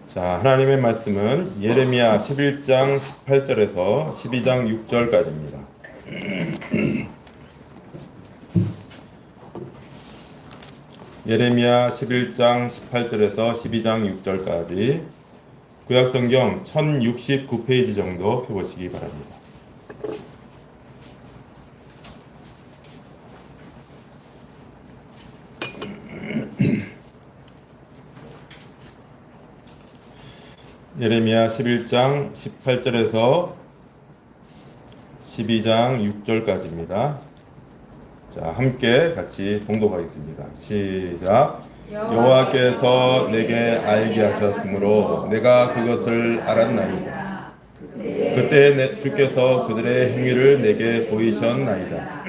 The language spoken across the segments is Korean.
자, 하나님의 말씀은 예레미야 11장 18절에서 12장 6절까지입니다. 예레미야 11장 18절에서 12장 6절까지 구약성경 1069페이지 정도 펴보시기 바랍니다. 예레미야 11장 18절에서 12장 6절까지입니다. 자, 함께 같이 봉독하겠습니다. 시작. 여호와께서 내게 알게 하셨으므로 내가 그것을 알았나이다. 그때 주께서 그들의 행위를 내게 보이셨나이다.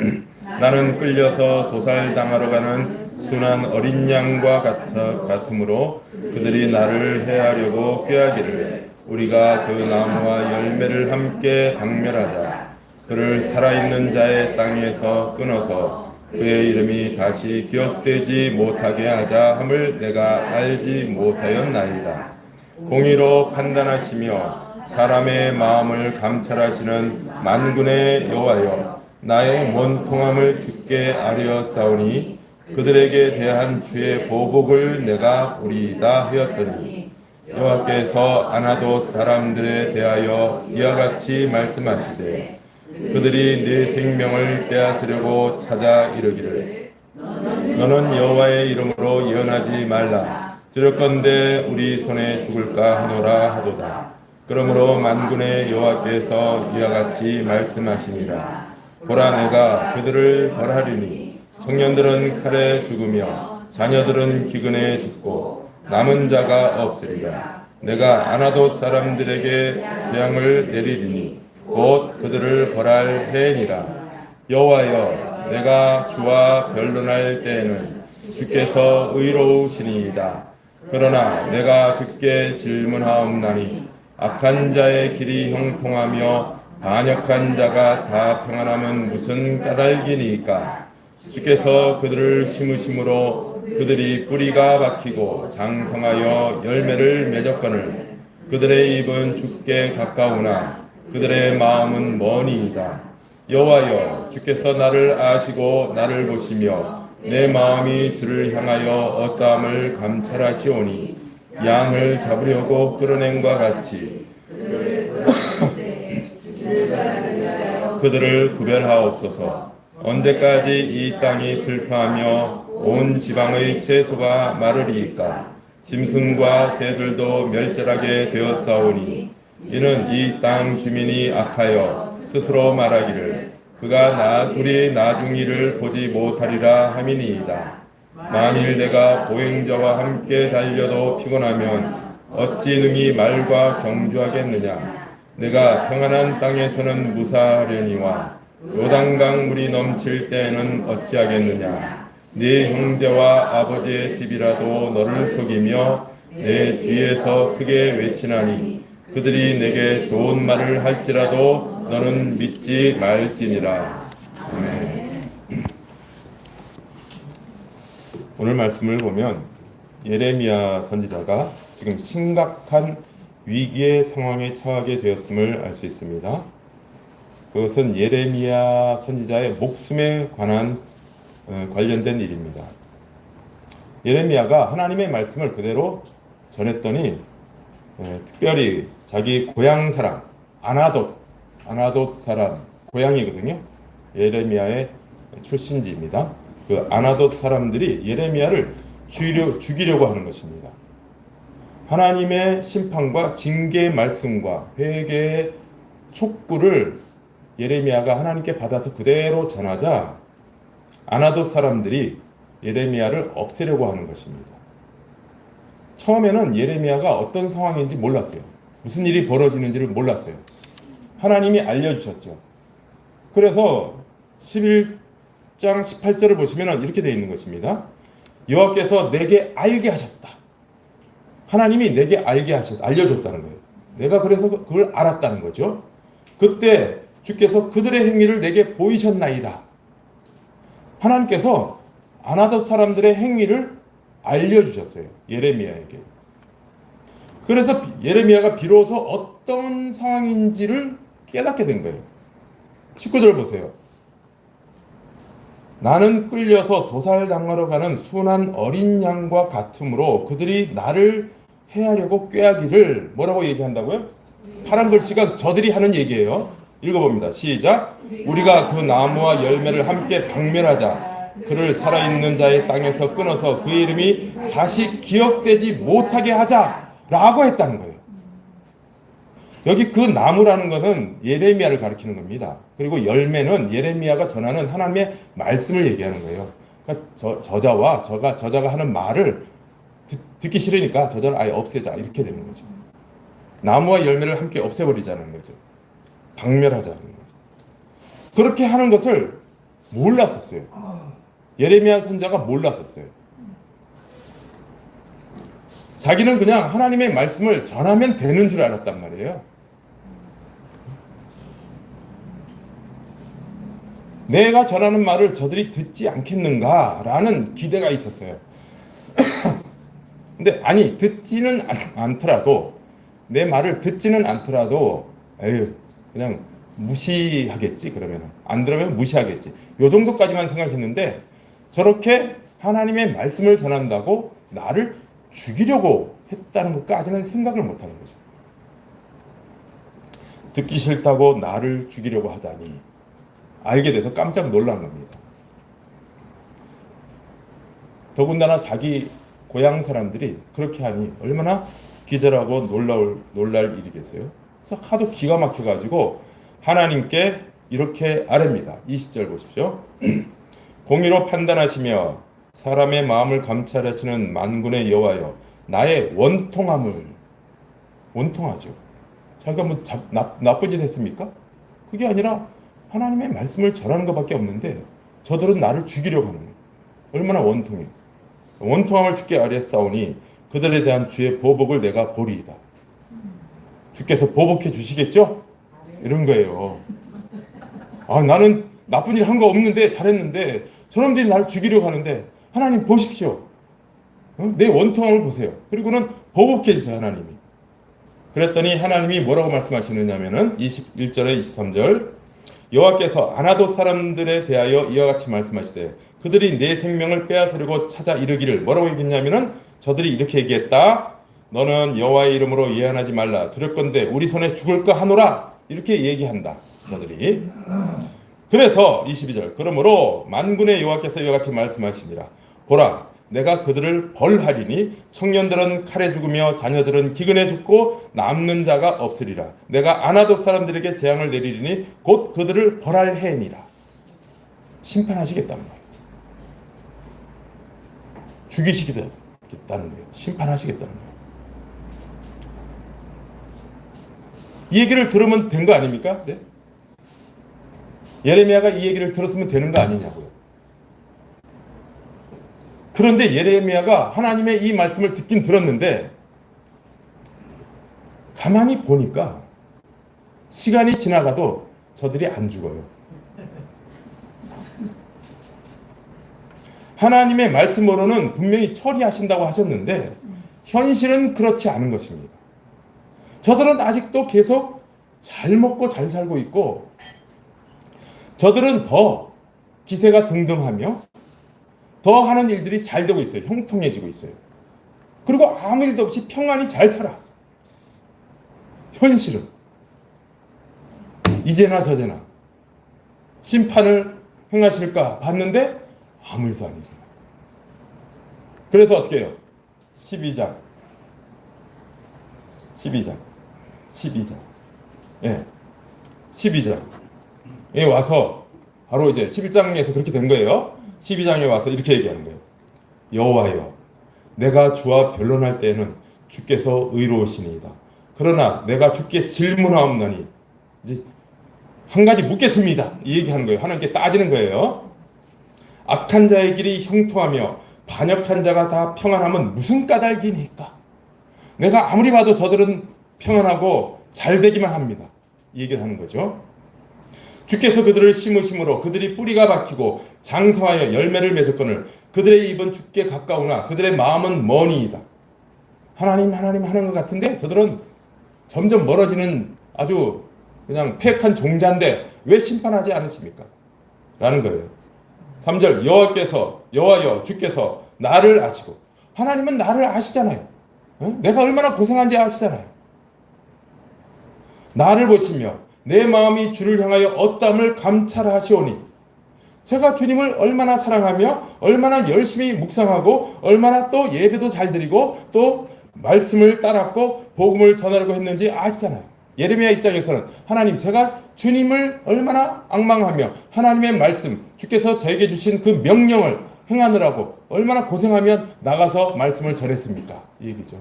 나는 끌려서 도살당하러 가는 순한 어린 양과 같으므로 그들이 나를 해하려고 꾀하기를 우리가 그 나무와 열매를 함께 박멸하자. 그를 살아있는 자의 땅에서 끊어서 그의 이름이 다시 기억되지 못하게 하자 함을 내가 알지 못하였나이다. 공의로 판단하시며 사람의 마음을 감찰하시는 만군의 여호와여, 나의 원통함을 주께 아뢰었사오니 그들에게 대한 주의 보복을 내가 보리이다 하였더니 여호와께서 아나돗 사람들에 대하여 이와 같이 말씀하시되 그들이 네 생명을 빼앗으려고 찾아 이르기를 너는 여호와의 이름으로 예언하지 말라. 두렵건대 우리 손에 죽을까 하노라 하도다. 그러므로 만군의 여호와께서 이와 같이 말씀하시니라. 보라, 내가 그들을 벌하리니 청년들은 칼에 죽으며 자녀들은 기근에 죽고 남은 자가 없으리라. 내가 아나돗 사람들에게 재앙을 내리리니 곧 그들을 벌할 해니라. 여호와여, 내가 주와 변론할 때에는 주께서 의로우시니이다. 그러나 내가 주께 질문하옵나니 악한 자의 길이 형통하며 반역한 자가 다 평안함은 무슨 까닭이니까? 주께서 그들을 심으심으로 그들이 뿌리가 박히고 장성하여 열매를 맺었거늘 그들의 입은 주께 가까우나 그들의 마음은 머니이다. 여호와여, 주께서 나를 아시고 나를 보시며 내 마음이 주를 향하여 어떠함을 감찰하시오니 양을 잡으려고 끌어낸과 같이 그들을 구별하옵소서. 언제까지 이 땅이 슬퍼하며 온 지방의 채소가 마르리이까? 짐승과 새들도 멸절하게 되었사오니 이는 이 땅 주민이 악하여 스스로 말하기를 그가 우리 나중이를 보지 못하리라 함이니이다. 만일 내가 보행자와 함께 달려도 피곤하면 어찌 능히 말과 경주하겠느냐? 내가 평안한 땅에서는 무사하려니와 요단강 물이 넘칠 때에는 어찌하겠느냐? 네 형제와 아버지의 집이라도 너를 속이며 내 뒤에서 크게 외치나니 그들이 내게 좋은 말을 할지라도 너는 믿지 말지니라. 아멘. 오늘 말씀을 보면 예레미야 선지자가 지금 심각한 위기의 상황에 처하게 되었음을 알 수 있습니다. 그것은 예레미야 선지자의 목숨에 관련된 일입니다. 예레미야가 하나님의 말씀을 그대로 전했더니 특별히 자기 고향 사람 아나돗 사람 고향이거든요. 예레미야의 출신지입니다. 그 아나돗 사람들이 예레미야를 죽이려고 하는 것입니다. 하나님의 심판과 징계의 말씀과 회개의 촉구를 예레미야가 하나님께 받아서 그대로 전하자 아나돗 사람들이 예레미야를 없애려고 하는 것입니다. 처음에는 예레미야가 어떤 상황인지 몰랐어요. 무슨 일이 벌어지는지를 몰랐어요. 하나님이 알려주셨죠. 그래서 11장 18절을 보시면 이렇게 되어 있는 것입니다. 여호와께서 내게 알게 하셨다. 하나님이 내게 알려줬다는 거예요. 내가 그래서 그걸 알았다는 거죠. 그때 주께서 그들의 행위를 내게 보이셨나이다. 하나님께서 아나돗 사람들의 행위를 알려주셨어요. 예레미야에게. 그래서 예레미야가 비로소 어떤 상황인지를 깨닫게 된 거예요. 19절 보세요. 나는 끌려서 도살당하러 가는 순한 어린 양과 같으므로 그들이 나를 해하려고 꾀하기를 뭐라고 얘기한다고요? 파란 글씨가 저들이 하는 얘기예요. 읽어봅니다. 시작. 우리가 그 나무와 열매를 함께 박멸하자. 그를 살아있는 자의 땅에서 끊어서 그의 이름이 다시 기억되지 못하게 하자 라고 했다는 거예요. 여기 그 나무라는 것은 예레미야를 가리키는 겁니다. 그리고 열매는 예레미야가 전하는 하나님의 말씀을 얘기하는 거예요. 그러니까 저자가 하는 말을 듣기 싫으니까 저자를 아예 없애자 이렇게 되는 거죠. 나무와 열매를 함께 없애버리자는 거죠. 박멸하자는 거죠. 그렇게 하는 것을 몰랐었어요. 예레미야 선지자가 몰랐었어요. 자기는 그냥 하나님의 말씀을 전하면 되는 줄 알았단 말이에요. 내가 전하는 말을 저들이 듣지 않겠는가라는 기대가 있었어요. 근데 아니 듣지는 않더라도 내 말을 듣지는 않더라도 에휴 그냥 무시하겠지. 그러면 안 들으면 무시하겠지. 요 정도까지만 생각했는데 저렇게 하나님의 말씀을 전한다고 나를 죽이려고 했다는 것까지는 생각을 못하는 거죠. 듣기 싫다고 나를 죽이려고 하다니 알게 돼서 깜짝 놀란 겁니다. 더군다나 자기 고향 사람들이 그렇게 하니 얼마나 기절하고 놀랄 일이겠어요. 그래서 하도 기가 막혀가지고 하나님께 이렇게 아뢰입니다. 20절 보십시오. 공의로 판단하시며 사람의 마음을 감찰하시는 만군의 여호와여, 나의 원통함을 원통하죠. 자기가 뭐 나쁜 짓 했습니까? 그게 아니라 하나님의 말씀을 전하는 것밖에 없는데 저들은 나를 죽이려고 하는 거예요. 얼마나 원통해. 원통함을 주께 아뢰사오니 그들에 대한 주의 보복을 내가 보리이다. 주께서 보복해 주시겠죠? 이런 거예요. 아, 나는 나쁜 일 한 거 없는데 잘했는데 저놈들이 나를 죽이려고 하는데 하나님 보십시오. 내 원통함을 보세요. 그리고는 보복해 주세요. 하나님이. 그랬더니 하나님이 뭐라고 말씀하시느냐면은 21절에 23절 여호와께서 아나돗 사람들에 대하여 이와 같이 말씀하시되 그들이 내 생명을 빼앗으려고 찾아 이르기를 뭐라고 얘기했냐면은 저들이 이렇게 얘기했다. 너는 여호와의 이름으로 예언하지 말라. 두렵건대 우리 손에 죽을까 하노라. 이렇게 얘기한다. 저들이. 그래서 22절 그러므로 만군의 여호와께서 이와 같이 말씀하시니라. 보라 내가 그들을 벌하리니 청년들은 칼에 죽으며 자녀들은 기근에 죽고 남는 자가 없으리라. 내가 아나돗 사람들에게 재앙을 내리리니 곧 그들을 벌할 해니라. 심판하시겠다는 거예요. 죽이시겠다는 거예요. 심판하시겠다는 거예요. 이 얘기를 들으면 된 거 아닙니까? 이제? 예레미야가 이 얘기를 들었으면 되는 거 아니냐고요. 그런데 예레미야가 하나님의 이 말씀을 듣긴 들었는데 가만히 보니까 시간이 지나가도 저들이 안 죽어요. 하나님의 말씀으로는 분명히 처리하신다고 하셨는데 현실은 그렇지 않은 것입니다. 저들은 아직도 계속 잘 먹고 잘 살고 있고 저들은 더 기세가 등등하며 더 하는 일들이 잘 되고 있어요. 형통해지고 있어요. 그리고 아무 일도 없이 평안히 잘 살아. 현실은 이제나 저제나 심판을 행하실까 봤는데 아무 일도 아니에요. 그래서 어떻게 해요? 12장 예, 12장에 와서 바로 이제 11장에서 그렇게 된 거예요. 12장에 와서 이렇게 얘기하는 거예요. 여호와여, 내가 주와 변론할 때에는 주께서 의로우시니이다. 그러나 내가 주께 질문하옵나니 이제 한 가지 묻겠습니다. 이 얘기하는 거예요. 하나님께 따지는 거예요. 악한 자의 길이 형통하며 반역한 자가 다 평안하면 무슨 까닭이니까? 내가 아무리 봐도 저들은 평안하고 잘 되기만 합니다. 이 얘기를 하는 거죠. 주께서 그들을 심으심으로 그들이 뿌리가 박히고 장성하여 열매를 맺었거늘 그들의 입은 주께 가까우나 그들의 마음은 머니이다. 하나님 하나님 하는 것 같은데 저들은 점점 멀어지는 아주 그냥 패역한 종자인데 왜 심판하지 않으십니까? 라는 거예요. 3절 여호와여 주께서 나를 아시고 하나님은 나를 아시잖아요. 내가 얼마나 고생한지 아시잖아요. 나를 보시며 내 마음이 주를 향하여 어떠함을 감찰하시오니 제가 주님을 얼마나 사랑하며 얼마나 열심히 묵상하고 얼마나 또 예배도 잘 드리고 또 말씀을 따랐고 복음을 전하려고 했는지 아시잖아요. 예레미야 입장에서는 하나님 제가 주님을 얼마나 앙망하며 하나님의 말씀 주께서 저에게 주신 그 명령을 행하느라고 얼마나 고생하면 나가서 말씀을 전했습니까? 이 얘기죠.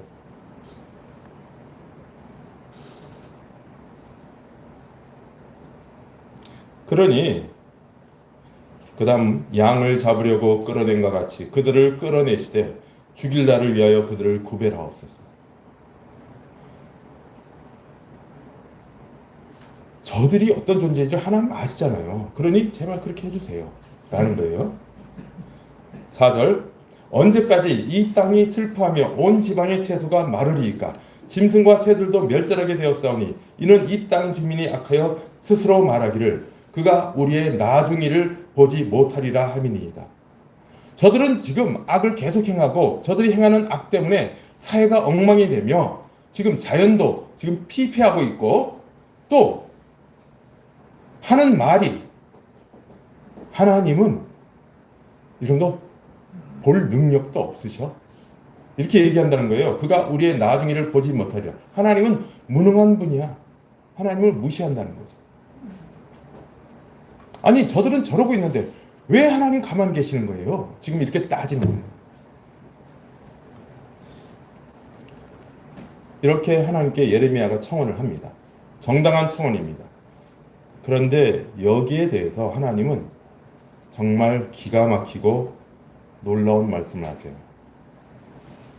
그러니 그 다음 양을 잡으려고 끌어낸과 같이 그들을 끌어내시되 죽일 날을 위하여 그들을 구별하옵소서. 저들이 어떤 존재인지 하나님 아시잖아요. 그러니 제발 그렇게 해주세요 라는 거예요. 4절 언제까지 이 땅이 슬퍼하며 온 지방의 채소가 마르리이까 짐승과 새들도 멸절하게 되었사오니 이는 이 땅 주민이 악하여 스스로 말하기를 그가 우리의 나중일을 보지 못하리라 함이니이다. 저들은 지금 악을 계속 행하고 저들이 행하는 악 때문에 사회가 엉망이 되며 지금 자연도 지금 피폐하고 있고 또 하는 말이 하나님은 이런 거 볼 능력도 없으셔. 이렇게 얘기한다는 거예요. 그가 우리의 나중일을 보지 못하리라. 하나님은 무능한 분이야. 하나님을 무시한다는 거죠. 아니 저들은 저러고 있는데 왜 하나님 가만히 계시는 거예요? 지금 이렇게 따지면. 이렇게 하나님께 예레미야가 청원을 합니다. 정당한 청원입니다. 그런데 여기에 대해서 하나님은 정말 기가 막히고 놀라운 말씀을 하세요.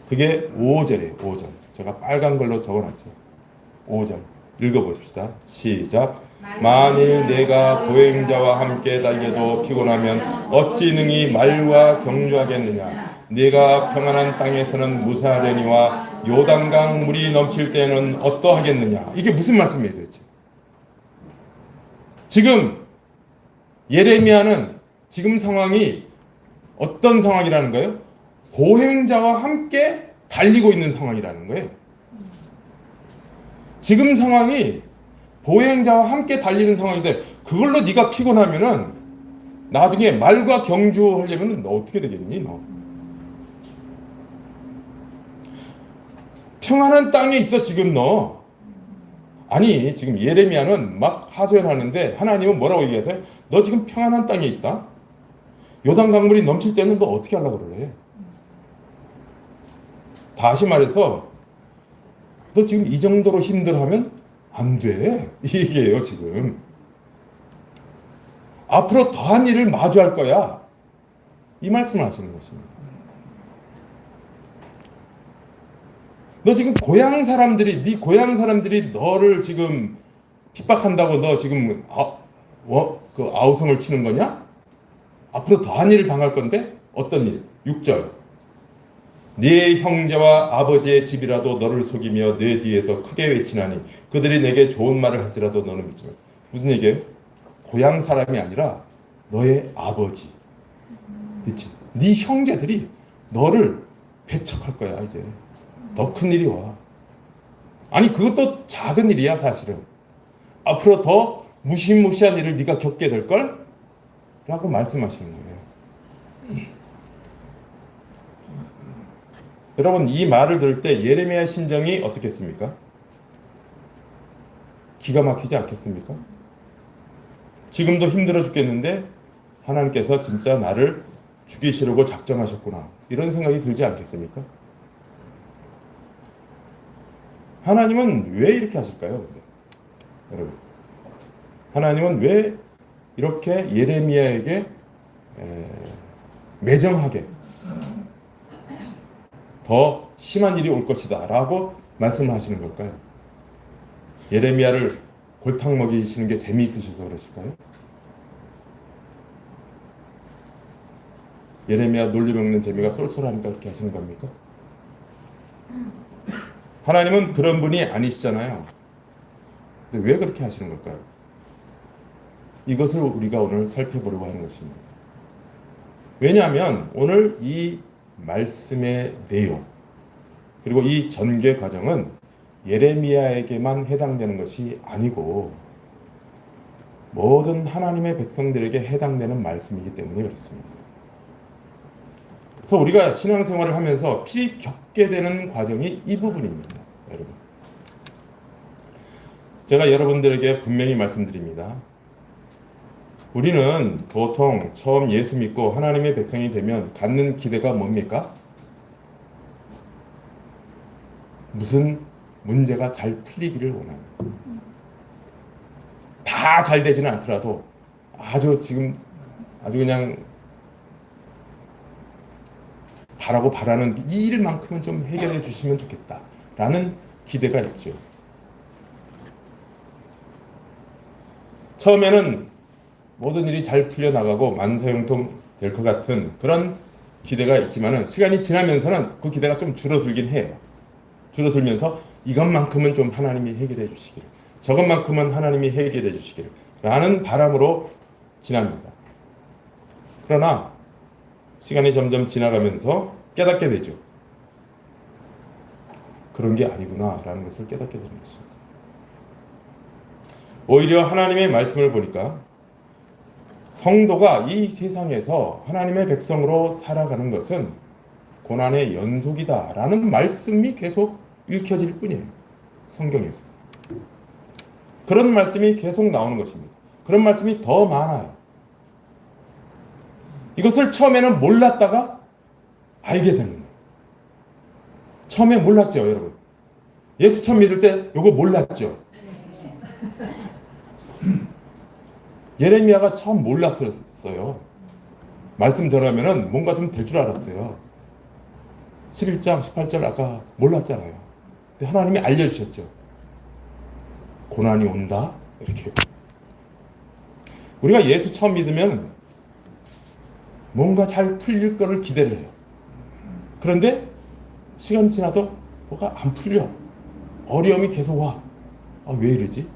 그게 5절이에요. 5절. 제가 빨간 걸로 적어놨죠. 5절. 읽어보십시다. 시작. 만일 내가 보행자와 함께 달려도 피곤하면 어찌 능히 말과 경주하겠느냐. 네가 평안한 땅에서는 무사하려니와 요단강 물이 넘칠 때는 어떠하겠느냐. 이게 무슨 말씀이에요 도대체? 지금 예레미야는 지금 상황이 어떤 상황이라는 거예요? 보행자와 함께 달리고 있는 상황이라는 거예요. 지금 상황이 보행자와 함께 달리는 상황인데 그걸로 네가 피곤하면은 나중에 말과 경주하려면 너 어떻게 되겠니? 너 평안한 땅에 있어 지금 너. 아니 지금 예레미야는 막 하소연하는데 하나님은 뭐라고 얘기하세요? 너 지금 평안한 땅에 있다. 요단 강물이 넘칠 때는 너 어떻게 하려고 그래? 다시 말해서 너 지금 이 정도로 힘들어하면 안 돼. 이 얘기예요 지금. 앞으로 더한 일을 마주할 거야. 이 말씀을 하시는 것입니다. 너 지금 네 고향 사람들이 너를 지금 핍박한다고 너 지금 그 아우성을 치는 거냐? 앞으로 더한 일을 당할 건데 어떤 일? 6절 네 형제와 아버지의 집이라도 너를 속이며 내 뒤에서 크게 외치나니 그들이 내게 좋은 말을 할지라도 너는 믿지 마. 무슨 얘기예요? 고향 사람이 아니라 너의 아버지 그치? 네 형제들이 너를 배척할 거야 이제. 더 큰 일이 와. 아니 그것도 작은 일이야 사실은. 앞으로 더 무시무시한 일을 네가 겪게 될걸? 라고 말씀하시는 거예요. 여러분 이 말을 들을 때 예레미야의 심정이 어떻겠습니까? 기가 막히지 않겠습니까? 지금도 힘들어 죽겠는데 하나님께서 진짜 나를 죽이시려고 작정하셨구나 이런 생각이 들지 않겠습니까? 하나님은 왜 이렇게 하실까요? 근데? 여러분 하나님은 왜 이렇게 예레미야에게 매정하게 더 심한 일이 올 것이다 라고 말씀하시는 걸까요? 예레미야를 골탕 먹이시는 게 재미있으셔서 그러실까요? 예레미야 논리 먹는 재미가 쏠쏠하니까 그렇게 하시는 겁니까? 하나님은 그런 분이 아니시잖아요. 근데 왜 그렇게 하시는 걸까요? 이것을 우리가 오늘 살펴보려고 하는 것입니다. 왜냐하면 오늘 이 말씀의 내용 그리고 이 전개 과정은 예레미야에게만 해당되는 것이 아니고 모든 하나님의 백성들에게 해당되는 말씀이기 때문에 그렇습니다. 그래서 우리가 신앙생활을 하면서 필히 겪게 되는 과정이 이 부분입니다. 여러분, 제가 여러분들에게 분명히 말씀드립니다. 우리는 보통 처음 예수 믿고 하나님의 백성이 되면 갖는 기대가 뭡니까? 무슨 문제가 잘 풀리기를 원합니다. 다 잘 되지는 않더라도 아주 그냥 바라는 이 일만큼은 좀 해결해 주시면 좋겠다라는 기대가 있죠. 처음에는 모든 일이 잘 풀려나가고 만사형통 될 것 같은 그런 기대가 있지만은 시간이 지나면서는 그 기대가 좀 줄어들긴 해요. 줄어들면서 이것만큼은 좀 하나님이 해결해 주시기를, 저것만큼은 하나님이 해결해 주시기를 라는 바람으로 지납니다. 그러나 시간이 점점 지나가면서 깨닫게 되죠. 그런 게 아니구나 라는 것을 깨닫게 되는 것입니다. 오히려 하나님의 말씀을 보니까 성도가 이 세상에서 하나님의 백성으로 살아가는 것은 고난의 연속이다 라는 말씀이 계속 읽혀질 뿐이에요. 성경에서. 그런 말씀이 계속 나오는 것입니다. 그런 말씀이 더 많아요. 이것을 처음에는 몰랐다가 알게 되는 거예요. 처음에 몰랐죠, 여러분. 예수 처음 믿을 때 이거 몰랐죠. 예레미야가 처음 몰랐었어요. 말씀 전하면은 뭔가 좀 될 줄 알았어요. 11장, 18절 아까 몰랐잖아요. 근데 하나님이 알려주셨죠. 고난이 온다. 이렇게. 우리가 예수 처음 믿으면 뭔가 잘 풀릴 거를 기대를 해요. 그런데 시간이 지나도 뭐가 안 풀려. 어려움이 계속 와. 아, 왜 이러지?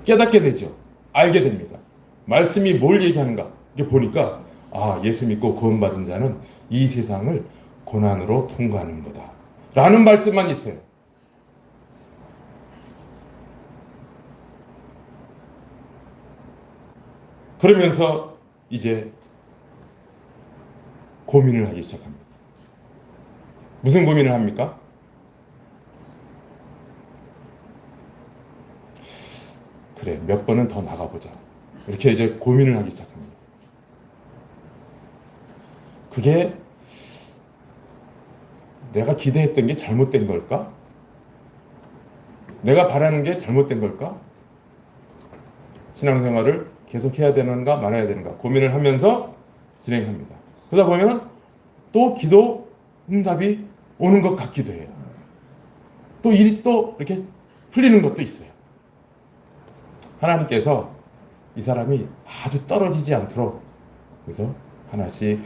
깨닫게 되죠. 알게 됩니다. 말씀이 뭘 얘기하는가? 이렇게 보니까 예수 믿고 구원받은 자는 이 세상을 고난으로 통과하는 거다. 라는 말씀만 있어요. 그러면서 이제 고민을 하기 시작합니다. 무슨 고민을 합니까? 그래, 몇 번은 더 나가보자. 이렇게 이제 고민을 하기 시작합니다. 그게 내가 기대했던 게 잘못된 걸까? 내가 바라는 게 잘못된 걸까? 신앙생활을 계속 해야 되는가 말아야 되는가 고민을 하면서 진행합니다. 그러다 보면 또 기도 응답이 오는 것 같기도 해요. 또 일이 또 이렇게 풀리는 것도 있어요. 하나님께서 이 사람이 아주 떨어지지 않도록 그래서 하나씩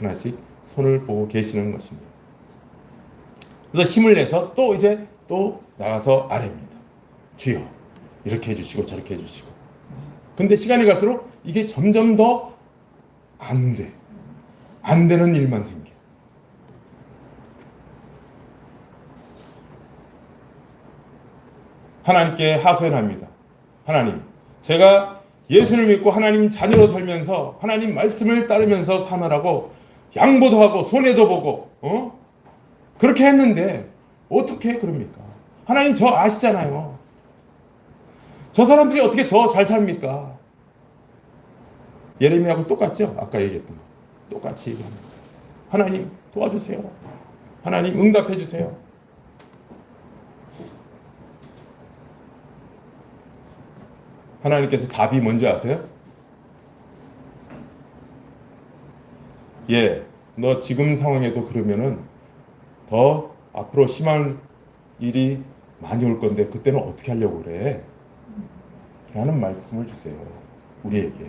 손을 보고 계시는 것입니다. 그래서 힘을 내서 또 나가서 아뢰입니다. 주여 이렇게 해주시고 저렇게 해주시고. 근데 시간이 갈수록 이게 점점 더 안 돼. 안 되는 일만 생겨. 하나님께 하소연합니다. 하나님, 제가 예수를 믿고 하나님 자녀로 살면서 하나님 말씀을 따르면서 사느라고 양보도 하고 손해도 보고 그렇게 했는데 어떻게 그럽니까? 하나님 저 아시잖아요. 저 사람들이 어떻게 더 잘 삽니까? 예레미야하고 똑같죠? 아까 얘기했던 거. 똑같이 얘기합니다. 하나님 도와주세요. 하나님 응답해 주세요. 하나님께서 답이 뭔지 아세요? 너 지금 상황에도 그러면은 더 앞으로 심한 일이 많이 올 건데 그때는 어떻게 하려고 그래? 라는 말씀을 주세요. 우리에게.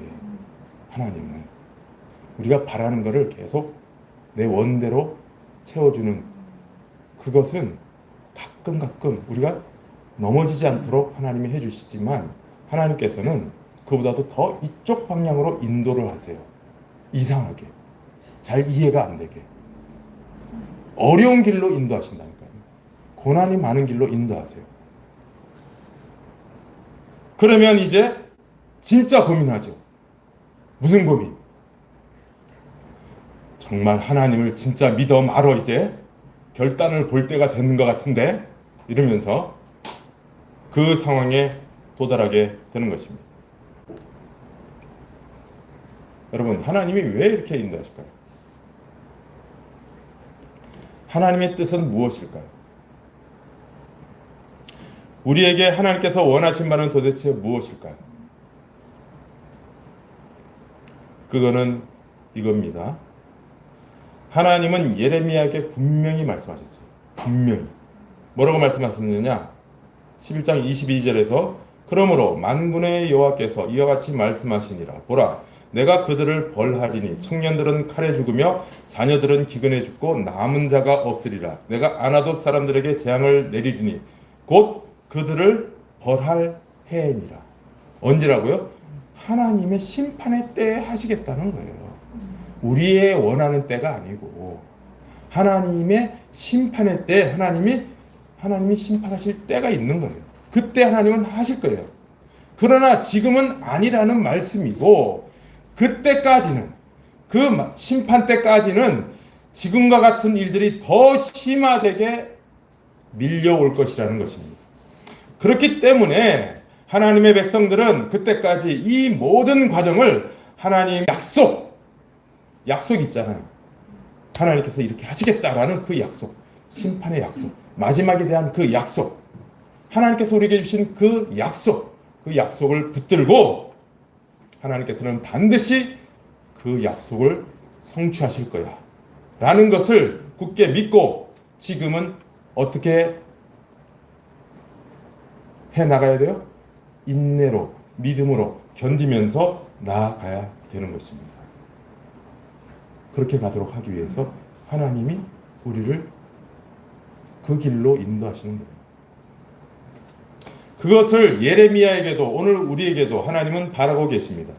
하나님은 우리가 바라는 것을 계속 내 원대로 채워주는 그것은 가끔 우리가 넘어지지 않도록 하나님이 해주시지만 하나님께서는 그보다도 더 이쪽 방향으로 인도를 하세요. 이상하게 잘 이해가 안 되게 어려운 길로 인도하신다니까요. 고난이 많은 길로 인도하세요. 그러면 이제 진짜 고민하죠. 무슨 고민? 정말 하나님을 진짜 믿어 말어 이제 결단을 볼 때가 되는 것 같은데 이러면서 그 상황에 도달하게 되는 것입니다. 여러분, 하나님이 왜 이렇게 인도하실까요? 하나님의 뜻은 무엇일까요? 우리에게 하나님께서 원하신 바는 도대체 무엇일까요? 그거는 이겁니다. 하나님은 예레미야에게 분명히 말씀하셨어요. 분명히. 뭐라고 말씀하셨느냐? 11장 22절에서 그러므로 만군의 여호와께서 이와 같이 말씀하시니라. 보라, 내가 그들을 벌하리니 청년들은 칼에 죽으며 자녀들은 기근에 죽고 남은 자가 없으리라. 내가 아나돗 사람들에게 재앙을 내리리니 곧 그들을 벌할 해니라. 언제라고요? 하나님의 심판의 때에 하시겠다는 거예요. 우리의 원하는 때가 아니고 하나님의 심판의 때 하나님이 심판하실 때가 있는 거예요. 그때 하나님은 하실 거예요. 그러나 지금은 아니라는 말씀이고 그때까지는 그 심판 때까지는 지금과 같은 일들이 더 심화되게 밀려올 것이라는 것입니다. 그렇기 때문에 하나님의 백성들은 그때까지 이 모든 과정을 하나님 약속 있잖아요. 하나님께서 이렇게 하시겠다라는 그 약속, 심판의 약속, 마지막에 대한 그 약속, 하나님께서 우리에게 주신 그 약속을 붙들고 하나님께서는 반드시 그 약속을 성취하실 거야 라는 것을 굳게 믿고 지금은 어떻게 해나가야 돼요? 인내로, 믿음으로 견디면서 나아가야 되는 것입니다. 그렇게 가도록 하기 위해서 하나님이 우리를 그 길로 인도하시는 거예요. 그것을 예레미야에게도 오늘 우리에게도 하나님은 바라고 계십니다.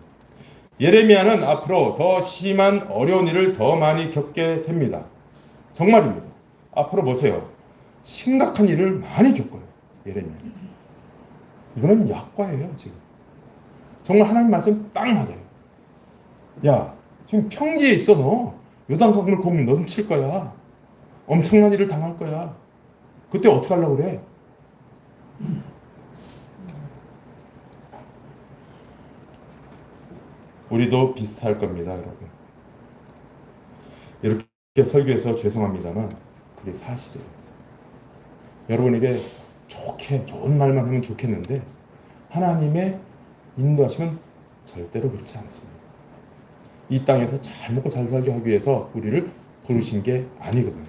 예레미야는 앞으로 더 심한 어려운 일을 더 많이 겪게 됩니다. 정말입니다. 앞으로 보세요. 심각한 일을 많이 겪어요. 예레미야는. 이거는 약과예요. 지금. 정말 하나님 말씀 딱 맞아요. 야, 지금 평지에 있어 너. 요단강을 곧 넘칠 거야. 엄청난 일을 당할 거야. 그때 어떻게 하려고 그래? 우리도 비슷할 겁니다, 여러분. 이렇게 설교해서 죄송합니다만 그게 사실이에요. 여러분에게 좋은 말만 하면 좋겠는데 하나님의 인도하심은 절대로 그렇지 않습니다. 이 땅에서 잘 먹고 잘 살게 하기 위해서 우리를 부르신 게 아니거든요.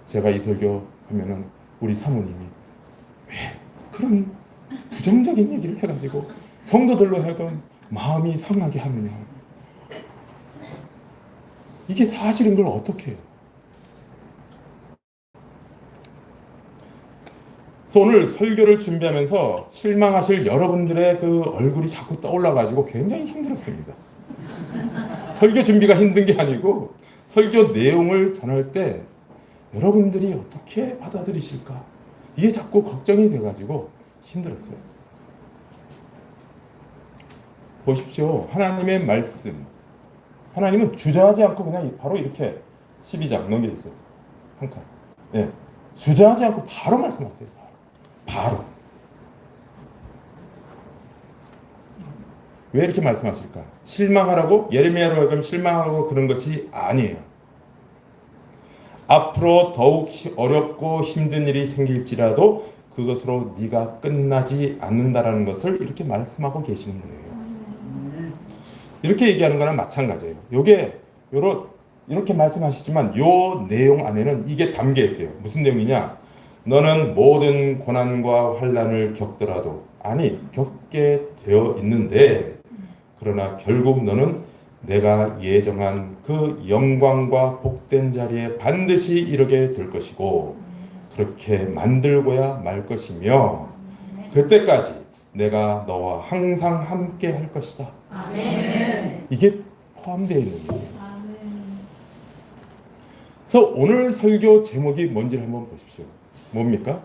제가 이 설교 하면은 우리 사모님이 왜 그런 부정적인 얘기를 해가지고 성도들로 하여금 마음이 상하게 하느냐. 이게 사실인 걸 어떻게 해요? 그래서 오늘 설교를 준비하면서 실망하실 여러분들의 그 얼굴이 자꾸 떠올라가지고 굉장히 힘들었습니다. 설교 준비가 힘든 게 아니고 설교 내용을 전할 때 여러분들이 어떻게 받아들이실까? 이게 자꾸 걱정이 돼가지고 힘들었어요. 보십시오. 하나님의 말씀. 하나님은 주저하지 않고 그냥 바로 이렇게 12장 넘겨주세요. 한 칸. 네. 주저하지 않고 바로 말씀하세요. 바로. 왜 이렇게 말씀하실까? 실망하라고? 예레미야로 하여금 실망하고 그런 것이 아니에요. 앞으로 더욱 어렵고 힘든 일이 생길지라도 그것으로 네가 끝나지 않는다라는 것을 이렇게 말씀하고 계시는 거예요. 이렇게 얘기하는 거랑 마찬가지예요. 이렇게 말씀하시지만 요 내용 안에는 이게 담겨 있어요. 무슨 내용이냐? 너는 모든 고난과 환난을 겪더라도 겪게 되어 있는데 그러나 결국 너는 내가 예정한 그 영광과 복된 자리에 반드시 이르게 될 것이고 그렇게 만들고야 말 것이며 그때까지 내가 너와 항상 함께 할 것이다. 아멘. 이게 포함되어 있는 거예요. 그래서 오늘 설교 제목이 뭔지를 한번 보십시오. 뭡니까?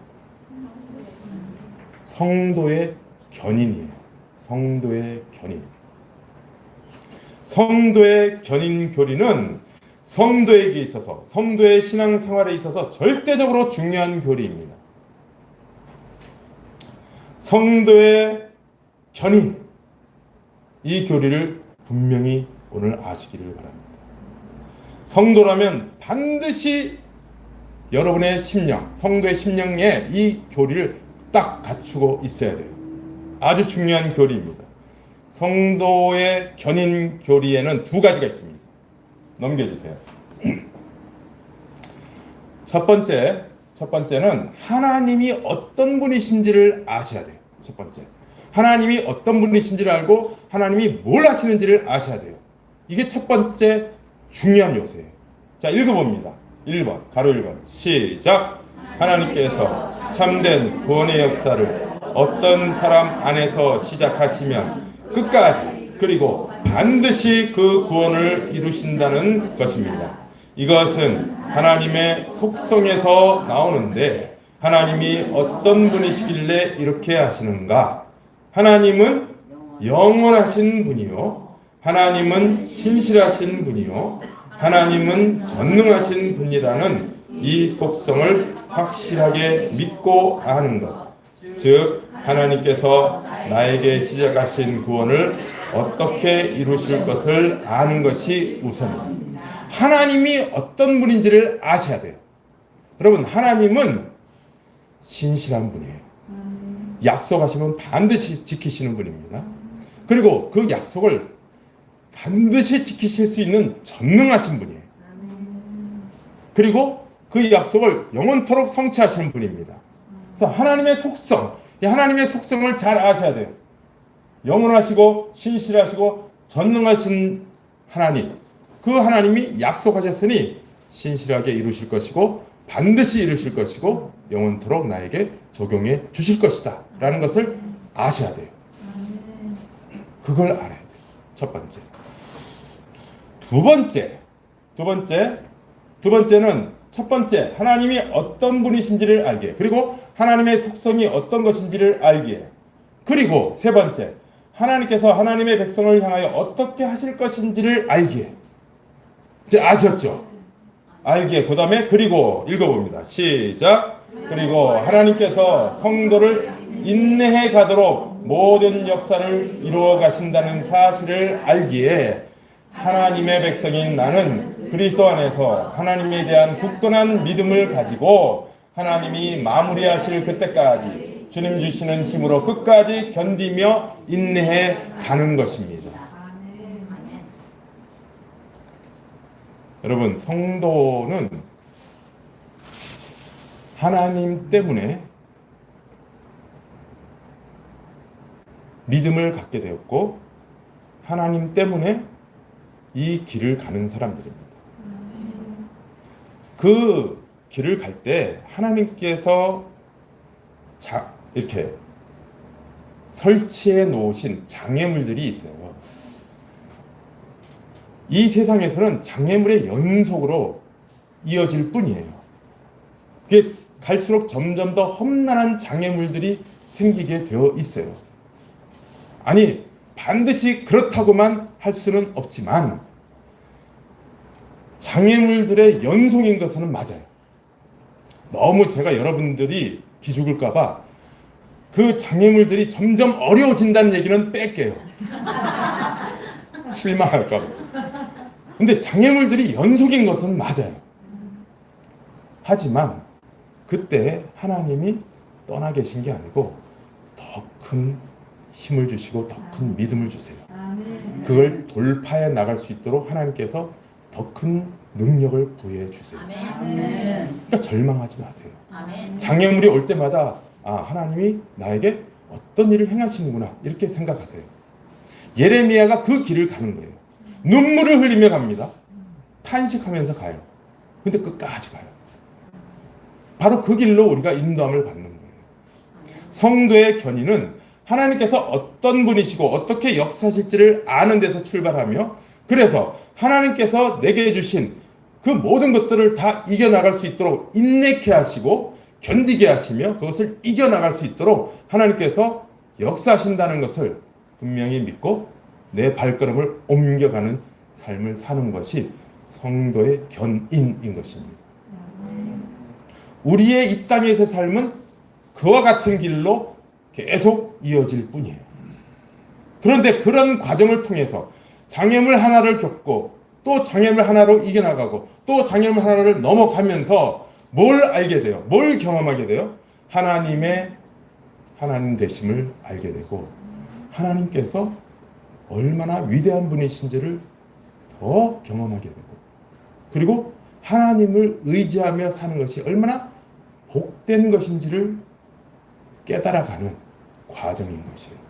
성도의 견인이에요. 성도의 견인. 성도의 견인 교리는 성도에게 있어서, 성도의 신앙생활에 있어서 절대적으로 중요한 교리입니다. 성도의 견인, 이 교리를 분명히 오늘 아시기를 바랍니다. 성도라면 반드시 여러분의 심령, 성도의 심령에 이 교리를 딱 갖추고 있어야 돼요. 아주 중요한 교리입니다. 성도의 견인 교리에는 두 가지가 있습니다. 넘겨주세요. 첫 번째는 하나님이 어떤 분이신지를 아셔야 돼요. 첫 번째. 하나님이 어떤 분이신지를 알고 하나님이 뭘 하시는지를 아셔야 돼요. 이게 첫 번째 중요한 요소예요. 자, 읽어봅니다. 1번, 가로 1번. 시작. 하나님께서 참된 구원의 역사를 어떤 사람 안에서 시작하시면 끝까지 그리고 반드시 그 구원을 이루신다는 것입니다. 이것은 하나님의 속성에서 나오는데 하나님이 어떤 분이시길래 이렇게 하시는가? 하나님은 영원하신 분이요, 하나님은 신실하신 분이요, 하나님은 전능하신 분이라는 이 속성을 확실하게 믿고 아는 것, 즉 하나님께서 나에게 시작하신 구원을 어떻게 이루실 것을 아는 것이 우선입니다. 하나님이 어떤 분인지를 아셔야 돼요. 여러분, 하나님은 신실한 분이에요. 약속하시면 반드시 지키시는 분입니다. 그리고 그 약속을 반드시 지키실 수 있는 전능하신 분이에요. 그리고 그 약속을 영원토록 성취하시는 분입니다. 그래서 하나님의 속성, 이 하나님의 속성을 잘 아셔야 돼요. 영원하시고 신실하시고 전능하신 하나님, 그 하나님이 약속하셨으니 신실하게 이루실 것이고 반드시 이루실 것이고 영원토록 나에게 적용해 주실 것이다 라는 것을 아셔야 돼요. 그걸 알아야 돼요. 첫 번째. 두 번째는 첫 번째, 하나님이 어떤 분이신지를 알기에, 그리고 하나님의 속성이 어떤 것인지를 알기에, 그리고 세 번째, 하나님께서 하나님의 백성을 향하여 어떻게 하실 것인지를 알기에. 이제 아셨죠? 알기에. 그 다음에 그리고 읽어봅니다. 시작. 그리고 하나님께서 성도를 인내해 가도록 모든 역사를 이루어 가신다는 사실을 알기에 하나님의 백성인 나는 그리스도 안에서 하나님에 대한 굳건한 믿음을 가지고 하나님이 마무리하실 그때까지 주님 주시는 힘으로 끝까지 견디며 인내해 가는 것입니다. 여러분, 성도는 하나님 때문에 믿음을 갖게 되었고 하나님 때문에 이 길을 가는 사람들입니다. 그 길을 갈 때 하나님께서 이렇게 설치해 놓으신 장애물들이 있어요. 이 세상에서는 장애물의 연속으로 이어질 뿐이에요. 그게 갈수록 점점 더 험난한 장애물들이 생기게 되어 있어요. 아니, 반드시 그렇다고만 할 수는 없지만 장애물들의 연속인 것은 맞아요. 너무 제가 여러분들이 기죽을까봐 그 장애물들이 점점 어려워진다는 얘기는 뺄게요. 실망할까봐. 근데 장애물들이 연속인 것은 맞아요. 하지만 그때 하나님이 떠나 계신 게 아니고 더 큰 힘을 주시고 더 큰 믿음을 주세요. 그걸 돌파해 나갈 수 있도록 하나님께서 더 큰 능력을 부여해 주세요. 그러니까 절망하지 마세요. 장애물이 올 때마다 하나님이 나에게 어떤 일을 행하시는구나 이렇게 생각하세요. 예레미야가 그 길을 가는 거예요. 눈물을 흘리며 갑니다. 탄식하면서 가요. 근데 끝까지 가요. 바로 그 길로 우리가 인도함을 받는 거예요. 성도의 견인은 하나님께서 어떤 분이시고 어떻게 역사하실지를 아는 데서 출발하며, 그래서 하나님께서 내게 주신 그 모든 것들을 다 이겨나갈 수 있도록 인내케 하시고 견디게 하시며 그것을 이겨나갈 수 있도록 하나님께서 역사하신다는 것을 분명히 믿고 내 발걸음을 옮겨가는 삶을 사는 것이 성도의 견인인 것입니다. 우리의 이 땅에서의 삶은 그와 같은 길로 계속 이어질 뿐이에요. 그런데 그런 과정을 통해서 장애물 하나를 겪고 또 장애물 하나로 이겨나가고 또 장애물 하나를 넘어가면서 뭘 알게 돼요? 뭘 경험하게 돼요? 하나님의 하나님 되심을 알게 되고 하나님께서 얼마나 위대한 분이신지를 더 경험하게 되고, 그리고 하나님을 의지하며 사는 것이 얼마나 복된 것인지를 깨달아가는 과정인 것이에요.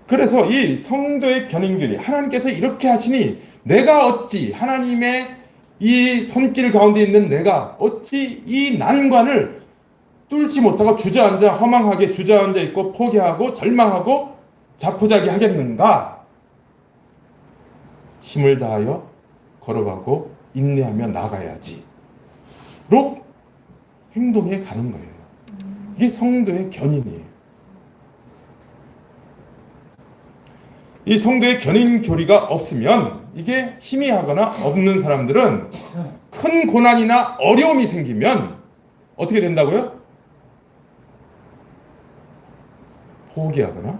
그래서 이 성도의 견인길이 하나님께서 이렇게 하시니 내가 어찌, 하나님의 이 손길 가운데 있는 내가 어찌 이 난관을 뚫지 못하고 주저앉아 허망하게 주저앉아 있고 포기하고 절망하고 자포자기 하겠는가? 힘을 다하여 걸어가고 인내하며 나가야지 로 행동해 가는 거예요. 이게 성도의 견인이에요. 이 성도의 견인 교리가 없으면, 이게 희미하거나 없는 사람들은 큰 고난이나 어려움이 생기면 어떻게 된다고요? 포기하거나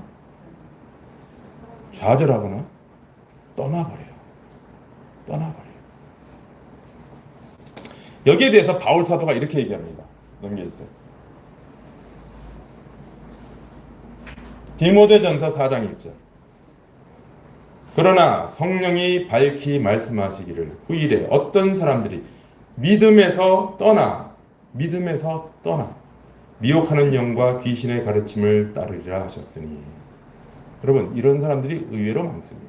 좌절하거나 떠나버려요. 여기에 대해서 바울 사도가 이렇게 얘기합니다. 넘겨주세요. 디모데전서 4장 1절. 그러나 성령이 밝히 말씀하시기를 후일에 어떤 사람들이 믿음에서 떠나 미혹하는 영과 귀신의 가르침을 따르리라 하셨으니. 여러분, 이런 사람들이 의외로 많습니다.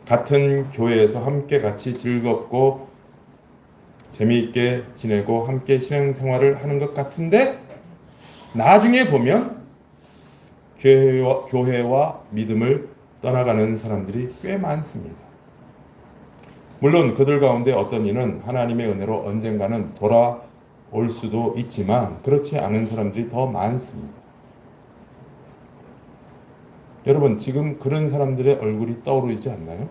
같은 교회에서 함께 같이 즐겁고 재미있게 지내고 함께 신앙생활을 하는 것 같은데 나중에 보면 교회와 믿음을 떠나가는 사람들이 꽤 많습니다. 물론 그들 가운데 어떤 이는 하나님의 은혜로 언젠가는 돌아올 수도 있지만 그렇지 않은 사람들이 더 많습니다. 여러분, 지금 그런 사람들의 얼굴이 떠오르지 않나요?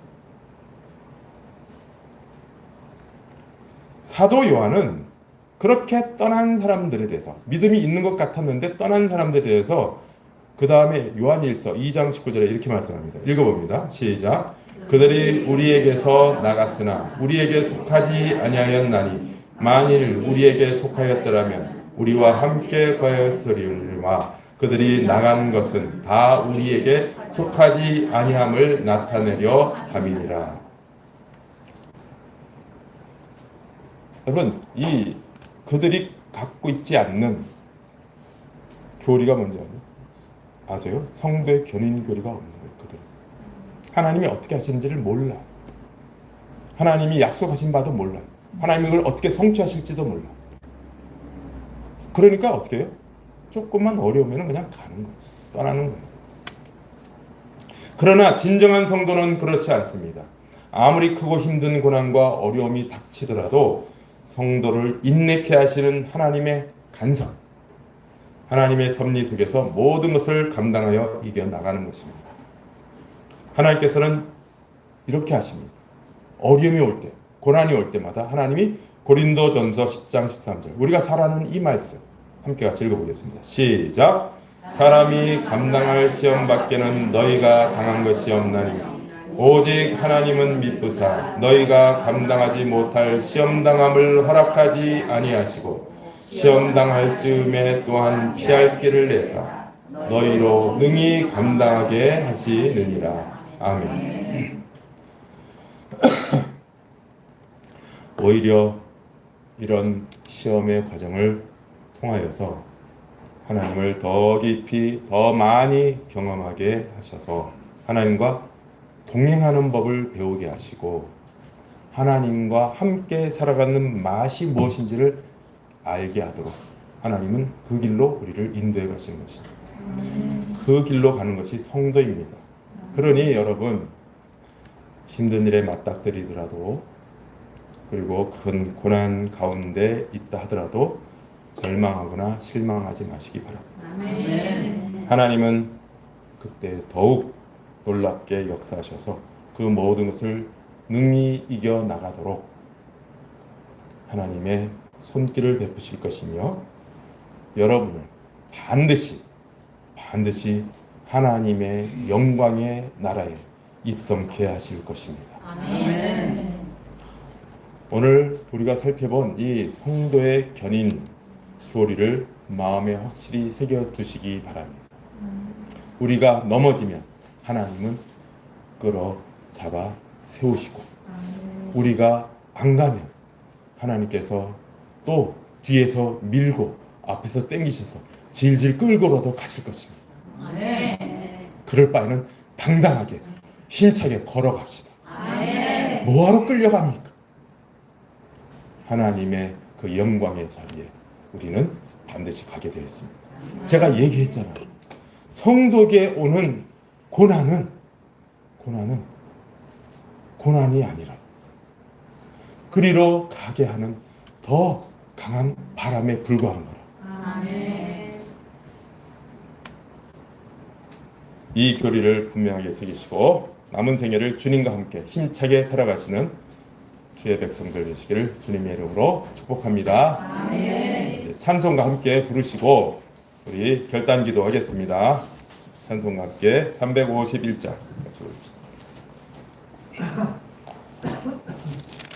사도 요한은 그렇게 떠난 사람들에 대해서, 믿음이 있는 것 같았는데 떠난 사람들에 대해서 그 다음에 요한일서 2장 19절에 이렇게 말씀합니다. 읽어봅니다. 시작. 그들이 우리에게서 나갔으나 우리에게 속하지 아니하였나니 만일 우리에게 속하였더라면 우리와 함께 거하였으리라. 그들이 나간 것은 다 우리에게 속하지 아니함을 나타내려 함이니라. 여러분, 이 그들이 갖고 있지 않는 교리가 뭔지 아세요? 성도의 견인 교리가 없는 거예요. 그들은 하나님이 어떻게 하시는지를 몰라. 하나님이 약속하신 바도 몰라. 하나님이 그걸 어떻게 성취하실지도 몰라. 그러니까 어떻게 해요? 조금만 어려우면 그냥 가는 거예요. 떠나는 거예요. 그러나 진정한 성도는 그렇지 않습니다. 아무리 크고 힘든 고난과 어려움이 닥치더라도 성도를 인내케 하시는 하나님의 간섭, 하나님의 섭리 속에서 모든 것을 감당하여 이겨나가는 것입니다. 하나님께서는 이렇게 하십니다. 어려움이 올 때, 고난이 올 때마다 하나님이 고린도전서 10장 13절, 우리가 잘 아는 이 말씀 함께 같이 읽어보겠습니다. 시작. 사람이 감당할 시험 밖에는 너희가 당한 것이 없나니 오직 하나님은 미쁘사 너희가 감당하지 못할 시험당함을 허락하지 아니하시고 시험당할 즈음에 또한 피할 길을 내사 너희로 능히 감당하게 하시느니라. 아멘. 오히려 이런 시험의 과정을 통하여서 하나님을 더 깊이 더 많이 경험하게 하셔서 하나님과 동행하는 법을 배우게 하시고 하나님과 함께 살아가는 맛이 무엇인지를 알게 하도록 하나님은 그 길로 우리를 인도해 가시는 것입니다. 그 길로 가는 것이 성도입니다. 그러니 여러분 힘든 일에 맞닥뜨리더라도 그리고 큰 고난 가운데 있다 하더라도 절망하거나 실망하지 마시기 바랍니다. 아멘. 하나님은 그때 더욱 놀랍게 역사하셔서 그 모든 것을 능히 이겨 나가도록 하나님의 손길을 베푸실 것이며 여러분을 반드시 하나님의 영광의 나라에 입성케 하실 것입니다. 아멘. 오늘 우리가 살펴본 이 성도의 견인 교리를 마음에 확실히 새겨 두시기 바랍니다. 우리가 넘어지면 하나님은 끌어 잡아 세우시고 우리가 안 가면 하나님께서 또 뒤에서 밀고 앞에서 당기셔서 질질 끌고라도 가실 것입니다. 아멘. 그럴 바에는 당당하게 힘차게 걸어갑시다. 아멘. 뭐하러 끌려갑니까? 하나님의 그 영광의 자리에 우리는 반드시 가게 되어 있습니다. 제가 얘기했잖아요. 성도에게 오는 고난이 아니라 그리로 가게 하는 더 강한 바람에 불과한 거라. 아멘. 이 교리를 분명하게 새기시고 남은 생애를 주님과 함께 힘차게 살아가시는 주의 백성들 되시기를 주님의 이름으로 축복합니다. 아멘. 이제 찬송과 함께 부르시고 우리 결단 기도하겠습니다. 찬송과 함께 351장 같이 부릅시다.